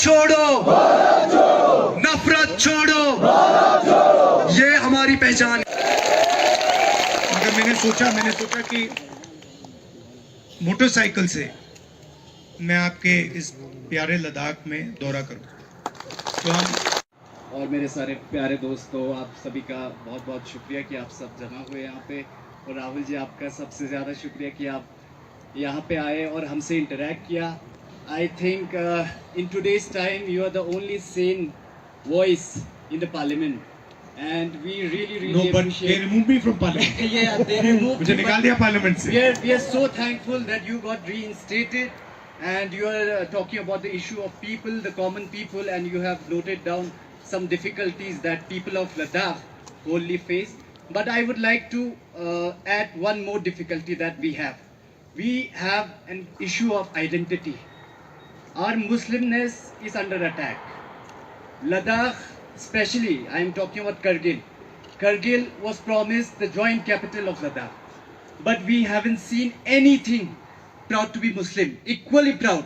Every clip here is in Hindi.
छोड़ो, नफरत छोड़ो, ये हमारी पहचान है। मगर मैंने सोचा कि मोटरसाइकिल से मैं आपके इस प्यारे लद्दाख में दौरा करूं। तो हम और मेरे सारे प्यारे दोस्तों, आप सभी का बहुत बहुत शुक्रिया कि आप सब जमा हुए यहाँ पे। और राहुल जी, आपका सबसे ज़्यादा शुक्रिया कि आप यहाँ पे आए और हमसे इंटरेक्ट किया। I think in today's time you are the only sane voice in the parliament and we really know but they remove me from parliament. yeah, they removed मुझे me, निकाल दिया पार्लियामेंट से। we are so thankful that you got reinstated and you are talking about the issue of people, the common people, and you have noted down some difficulties that people of Ladakh wholly face. But I would like to add one more difficulty that we have. We have an issue of identity. Our Muslimness is under attack. Ladakh, especially, I am talking about Kargil. Kargil was promised the joint capital of Ladakh. But we haven't seen anything proud to be Muslim, equally proud.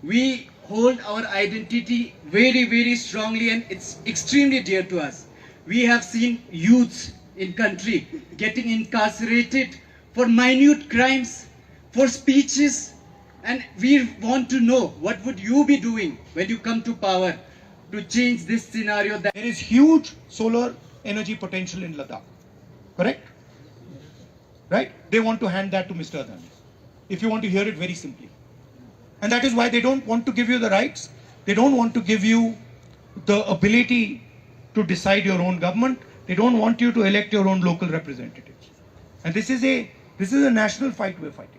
We hold our identity very, very strongly and it's extremely dear to us. We have seen youths in country getting incarcerated for minute crimes, for speeches, and we want to know what would you be doing when you come to power to change this scenario. That There is huge solar energy potential in Ladakh, correct? Right? They want to hand that to Mr. Adani. If you want to hear it very simply. And that is why they don't want to give you the rights. They don't want to give you the ability to decide your own government. They don't want you to elect your own local representatives. And this is a national fight we're fighting.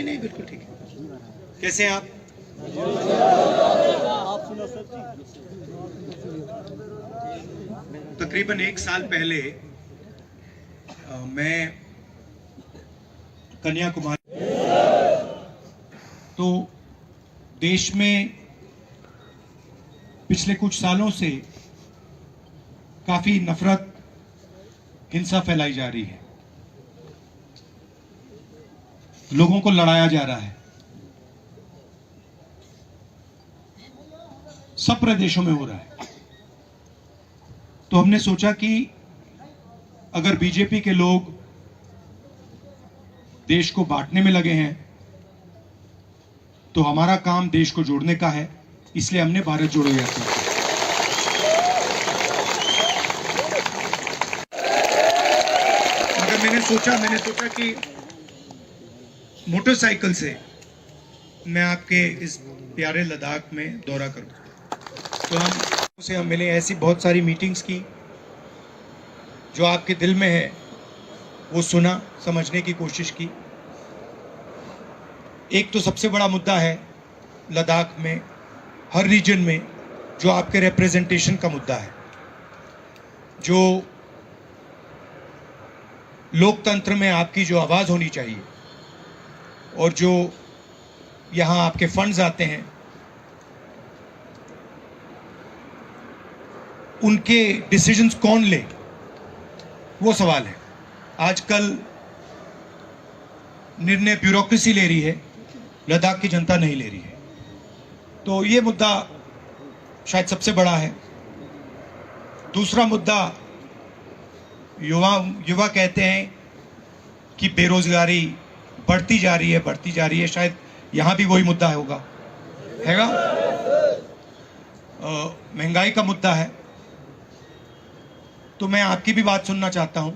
नहीं बिल्कुल ठीक है। कैसे हैं आप? तकरीबन 1 साल पहले मैं कन्याकुमारी, तो देश में पिछले कुछ सालों से काफी नफरत, हिंसा फैलाई जा रही है, लोगों को लड़ाया जा रहा है। सब प्रदेशों में हो रहा है। तो हमने सोचा कि अगर बीजेपी के लोग देश को बांटने में लगे हैं तो हमारा काम देश को जोड़ने का है, इसलिए हमने भारत जोड़ो यात्रा की। मगर मैंने सोचा कि मोटरसाइकिल से मैं आपके इस प्यारे लद्दाख में दौरा करूं। तो हम मिले, ऐसी बहुत सारी मीटिंग्स की, जो आपके दिल में है वो सुना, समझने की कोशिश की। एक तो सबसे बड़ा मुद्दा है लद्दाख में, हर रीजन में, जो आपके रिप्रेजेंटेशन का मुद्दा है, जो लोकतंत्र में आपकी जो आवाज़ होनी चाहिए और जो यहाँ आपके फंड्स आते हैं उनके डिसीजंस कौन ले, वो सवाल है। आजकल निर्णय ब्यूरोक्रेसी ले रही है, लद्दाख की जनता नहीं ले रही है। तो ये मुद्दा शायद सबसे बड़ा है। दूसरा मुद्दा, युवा कहते हैं कि बेरोजगारी बढ़ती जा रही है, शायद यहाँ भी वही मुद्दा होगा, हैगा। महंगाई का मुद्दा है। तो मैं आपकी भी बात सुनना चाहता हूं।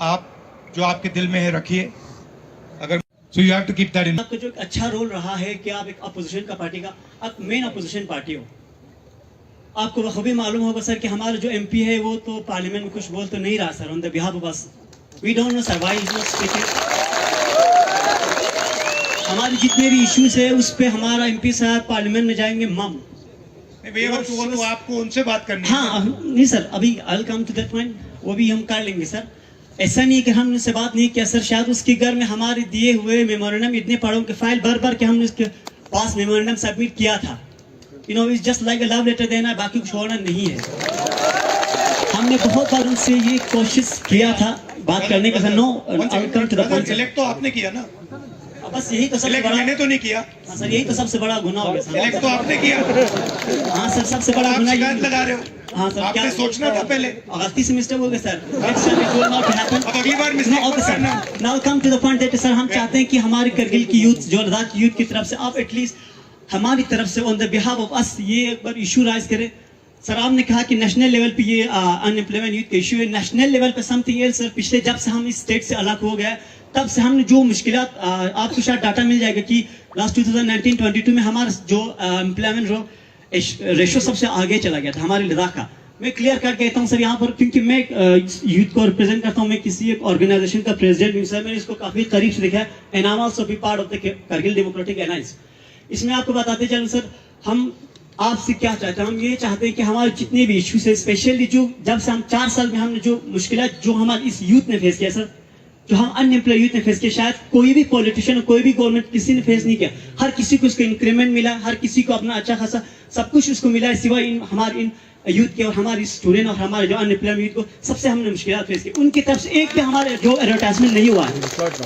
आप जो आपके दिल में है रखिए। अगर so you have to keep that in. आपका जो एक अच्छा रोल रहा है कि आप एक अपोजिशन का पार्टी का, आप मेन अपोजिशन पार्टी हो। आपको बखूबी मालूम होगा सर कि हमारा जो एमपी है वो तो पार्लियामेंट में कुछ बोल तो नहीं रहा sir on the behalf of us. We don't know sir why is not speaking. हमारे जितने भी इश्यूज है उस पे हमारा एमपी साहब पार्लियामेंट में जाएंगे मम। तो आपको उनसे बात करनी है। हाँ नहीं सर, अभी आई कम टू दैट पॉइंट, वो भी हम कर लेंगे सर। ऐसा नहीं है कि हमने उससे बात नहीं किया सर, शायद उसके घर में हमारे दिए हुए मेमोरेंडम इतने पढ़ों के फाइल भर के हमने उसके पास मेमोरेंडम सबमिट किया था। You know it's just like a love letter देना, बाकी कुछ होना नहीं है। हम हमने बहुत बार उनसे ये कोशिश किया था बात करने का sir. No outcome to the point. Select तो आपने किया ना, बस यही तो सबसे सिलेक्ट बड़ा, मैंने तो नहीं किया, हाँ सर यही तो सबसे बड़ा गुनाह हो गया सर। सिलेक्ट तो आपने किया, हाँ सर सबसे बड़ा आप गुनाह शिकायत यही। लगा रहे हो। हाँ सर आपने सोचना था पहले। गलती से मिस्टेक हो गया sir. Next time it will not happen. अब अगली बार No, मिस्टेक okay मत sir. करना। Now come to the point that sir हम चाहते हैं कि हमारे करगिल की यूथ, जो लद्दाख की यूथ की तरफ से आप एटलीस्ट हमारी तरफ से ऑन द बिहाफ ऑफ अस ये एक बार इशू राइज करें। सर आपने कहा कि नेशनल लेवल पे ये अनएम्प्लॉयमेंट यूथ का इशू है, नेशनल लेवल पे समथिंग एल्स। सर पिछले जब से हम इस स्टेट से अलग हो गए तब से हमने जो मुश्किलात, आपको शायद डाटा मिल जाएगा कि लास्ट 2019-22 में हमारा जो एम्प्लॉयमेंट रेशो सबसे आगे चला गया था हमारे लद्दाख का। मैं क्लियर कर कहता हूँ सर यहाँ पर, क्योंकि मैं यूथ को रिप्रेजेंट करता हूँ, मैं किसी एक ऑर्गेनाइजेशन का प्रेसिडेंट हूँ सर। मैंने इसको काफी करीब से देखा है and I am also be part of the Kargil democratic alliance. इसमें आपको बताते चलूं सर, हम आपसे क्या चाहते हैं, हम ये चाहते हैं कि हमारे जितने भी इश्यूज है, स्पेशली जो जब से हम 4 साल में हमने जो मुश्किलात जो हमारे इस यूथ ने फेस किया सर, जो हम अनएम्प्लॉय यूथ ने फेस किया, शायद कोई भी पॉलिटिशियन और कोई भी गवर्नमेंट किसी ने फेस नहीं किया। हर किसी को उसका इंक्रीमेंट मिला, हर किसी को अपना अच्छा खासा सब कुछ उसको मिला, सिवाय हमारे इन यूथ के और हमारे स्टूडेंट और हमारे जो अनएम्प्लॉयड यूथ को सबसे हमने मुश्किल फेस की। उनकी तरफ से एक भी हमारे जो एडवर्टाइजमेंट नहीं हुआ है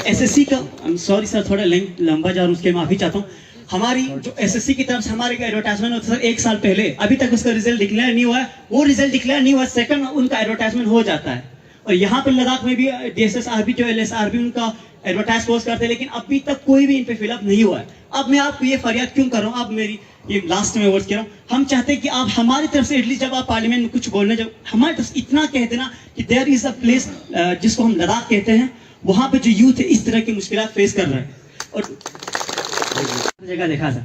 एसएससी का। सॉरी सर थोड़ा लंबा जा रहा हूँ, उसके माफी चाहता हूँ। हमारी जो एसएससी की तरफ से हमारे एडवर्टाइजमेंट होता सर 1 साल पहले, अभी तक उसका रिजल्ट डिक्लेयर नहीं हुआ है। वो रिजल्ट डिक्लेयर नहीं हुआ, सेकंड उनका एडवर्टाइजमेंट हो जाता है। और यहाँ पे लद्दाख में भी डीएसएसआरबी जो एलएसआरबी उनका एडवर्टाइज पोस्ट करते हैं, लेकिन अभी तक कोई भी इन पे फिलअप नहीं हुआ है। अब मैं आपको ये फरियाद क्यों कर रहा हूँ, अब मेरी ये लास्ट में वर्ड्स कह रहा हूँ, हम चाहते हैं कि आप हमारी तरफ से एटलीस्ट जब आप पार्लियामेंट में कुछ बोलने, जब हमारी तरफ से इतना कह देना कि देयर इज अ प्लेस जिसको हम लद्दाख कहते हैं, वहां पे जो यूथ है इस तरह की मुश्किलात फेस कर रहे हैं। और जगह देखा सर,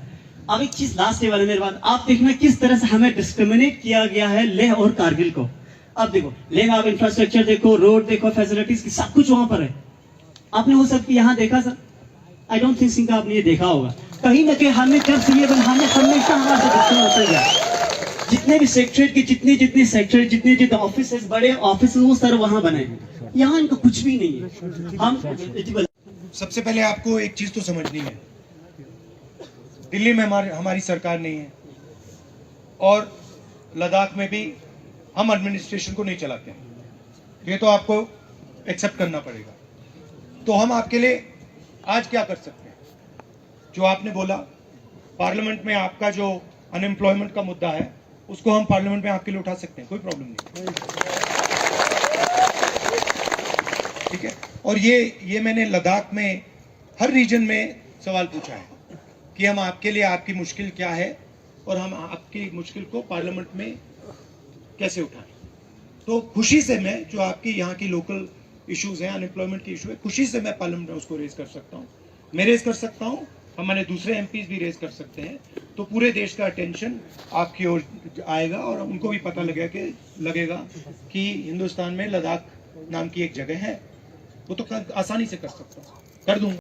अब एक चीज लास्ट वाले मेरे बात, आप देखना किस तरह से हमें डिस्क्रिमिनेट किया गया है लेह और कारगिल को। अब देखो लेह में आप इंफ्रास्ट्रक्चर देखो, रोड देखो, फैसिलिटीज की सब कुछ वहां पर है। आपने वो सब यहाँ देखा सर? आई डोंट थिंक आपने ये देखा होगा। कहीं ना कहीं हमें जब से ये हमें हमेशा हमारे साथ दुश्मन होता गया। जितने भी सेक्रेटरी के जितने सेक्टर, जितने ऑफिस बड़े ऑफिस वो सर वहां बने, यहाँ इनका कुछ भी नहीं है। हम सबसे पहले आपको एक चीज तो समझनी है, दिल्ली में हमारी सरकार नहीं है और लद्दाख में भी हम एडमिनिस्ट्रेशन को नहीं चलाते हैं, ये तो आपको एक्सेप्ट करना पड़ेगा। तो हम आपके लिए आज क्या कर सकते हैं, जो आपने बोला पार्लियामेंट में आपका जो अनएम्प्लॉयमेंट का मुद्दा है उसको हम पार्लियामेंट में आपके लिए उठा सकते हैं, कोई प्रॉब्लम नहीं, ठीक है। और ये मैंने लद्दाख में हर रीजन में सवाल पूछा है कि हम आपके लिए आपकी मुश्किल क्या है और हम आपकी मुश्किल को पार्लियामेंट में कैसे उठाएं। तो खुशी से मैं जो आपकी यहाँ की लोकल इश्यूज हैं, अनएम्प्लॉयमेंट की इशू है, खुशी से मैं पार्लियामेंट में उसको रेज कर सकता हूँ, मैं रेज कर सकता हूँ, हमारे दूसरे एमपीज भी रेज कर सकते हैं। तो पूरे देश का अटेंशन आपकी ओर आएगा और उनको भी पता लगेगा कि हिंदुस्तान में लद्दाख नाम की एक जगह है, वो तो आसानी से कर सकता हूँ, कर दूंगा।